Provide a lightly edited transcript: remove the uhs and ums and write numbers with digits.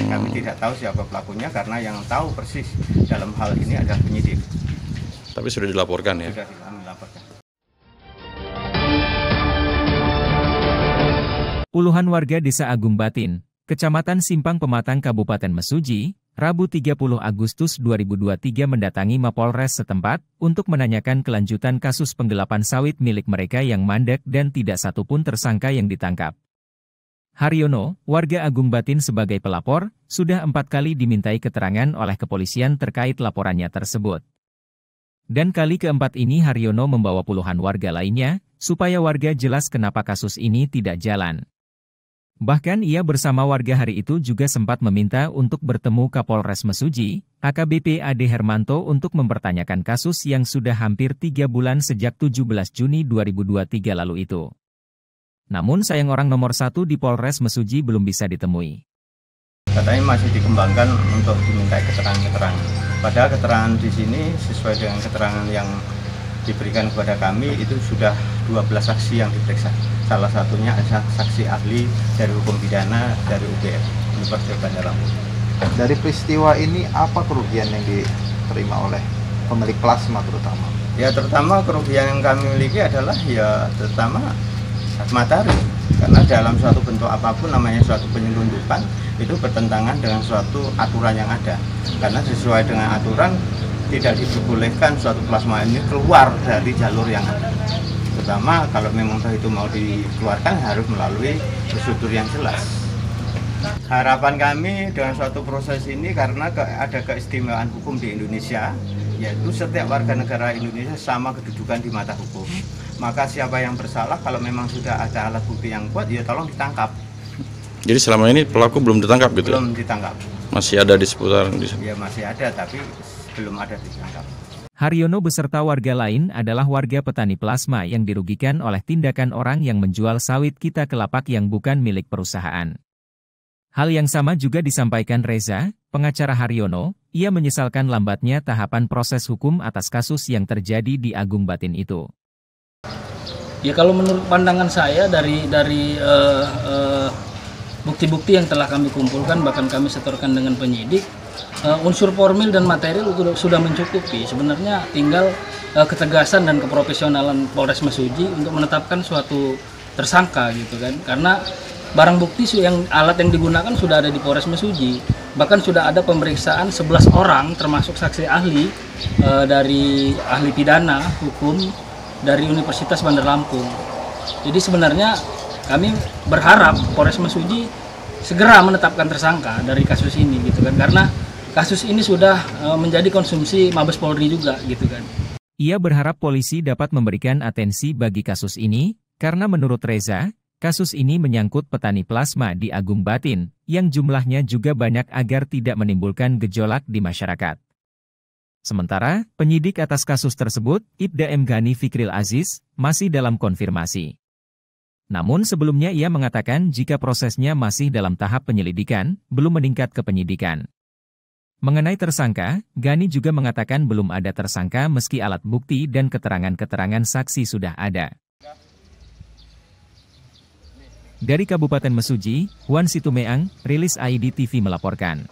Kami tidak tahu siapa pelakunya karena yang tahu persis dalam hal ini adalah penyidik. Tapi sudah dilaporkan ya? Sudah kami laporkan. Puluhan warga Desa Agung Batin, Kecamatan Simpang Pematang Kabupaten Mesuji, Rabu 30 Agustus 2023 mendatangi Mapolres setempat untuk menanyakan kelanjutan kasus penggelapan sawit milik mereka yang mandek dan tidak satupun tersangka yang ditangkap. Haryono, warga Agung Batin sebagai pelapor, sudah 4 kali dimintai keterangan oleh kepolisian terkait laporannya tersebut. Dan kali keempat ini Haryono membawa puluhan warga lainnya, supaya warga jelas kenapa kasus ini tidak jalan. Bahkan ia bersama warga hari itu juga sempat meminta untuk bertemu Kapolres Mesuji, AKBP Ade Hermanto untuk mempertanyakan kasus yang sudah hampir 3 bulan sejak 17 Juni 2023 lalu itu. Namun sayang orang nomor 1 di Polres Mesuji belum bisa ditemui. Katanya masih dikembangkan untuk dimintai keterangan-keterangan. Padahal keterangan di sini sesuai dengan keterangan yang diberikan kepada kami itu sudah 12 saksi yang diperiksa. Salah satunya adalah saksi ahli dari hukum pidana dari UGM, Universitas Bandar Lampung. Dari peristiwa ini apa kerugian yang diterima oleh pemilik plasma terutama? Ya terutama kerugian yang kami miliki adalah ya terutama materi. Karena dalam suatu bentuk apapun namanya suatu penyelundupan itu bertentangan dengan suatu aturan yang ada. Karena sesuai dengan aturan tidak diperbolehkan suatu plasma ini keluar dari jalur yang ada. Terutama kalau memang itu mau dikeluarkan harus melalui prosedur yang jelas. Harapan kami dengan suatu proses ini karena ada keistimewaan hukum di Indonesia, yaitu setiap warga negara Indonesia sama kedudukan di mata hukum. Maka siapa yang bersalah kalau memang sudah ada alat bukti yang kuat, ya tolong ditangkap. Jadi selama ini pelaku belum ditangkap gitu? Belum ditangkap. Masih ada di seputaran? Ya masih ada, tapi belum ada ditangkap. Haryono beserta warga lain adalah warga petani plasma yang dirugikan oleh tindakan orang yang menjual sawit kita kelapa yang bukan milik perusahaan. Hal yang sama juga disampaikan Reza, pengacara Haryono. Ia menyesalkan lambatnya tahapan proses hukum atas kasus yang terjadi di Agung Batin itu. Ya kalau menurut pandangan saya dari bukti-bukti yang telah kami kumpulkan, bahkan kami setorkan dengan penyidik, unsur formil dan material sudah mencukupi. Sebenarnya tinggal ketegasan dan keprofesionalan Polres Mesuji untuk menetapkan suatu tersangka gitu kan. Karena barang bukti yang alat yang digunakan sudah ada di Polres Mesuji. Bahkan sudah ada pemeriksaan 11 orang termasuk saksi ahli dari ahli pidana hukum dari Universitas Bandar Lampung. Jadi sebenarnya kami berharap Polres Mesuji segera menetapkan tersangka dari kasus ini gitu kan, karena kasus ini sudah menjadi konsumsi Mabes Polri juga gitu kan. Ia berharap polisi dapat memberikan atensi bagi kasus ini, karena menurut Reza, kasus ini menyangkut petani plasma di Agung Batin, yang jumlahnya juga banyak agar tidak menimbulkan gejolak di masyarakat. Sementara, penyidik atas kasus tersebut, Ibda M. Ghani Fikril Aziz, masih dalam konfirmasi. Namun sebelumnya ia mengatakan jika prosesnya masih dalam tahap penyelidikan, belum meningkat ke penyidikan. Mengenai tersangka, Ghani juga mengatakan belum ada tersangka meski alat bukti dan keterangan-keterangan saksi sudah ada. Dari Kabupaten Mesuji, Wan Situmeang, Rilis ID TV melaporkan.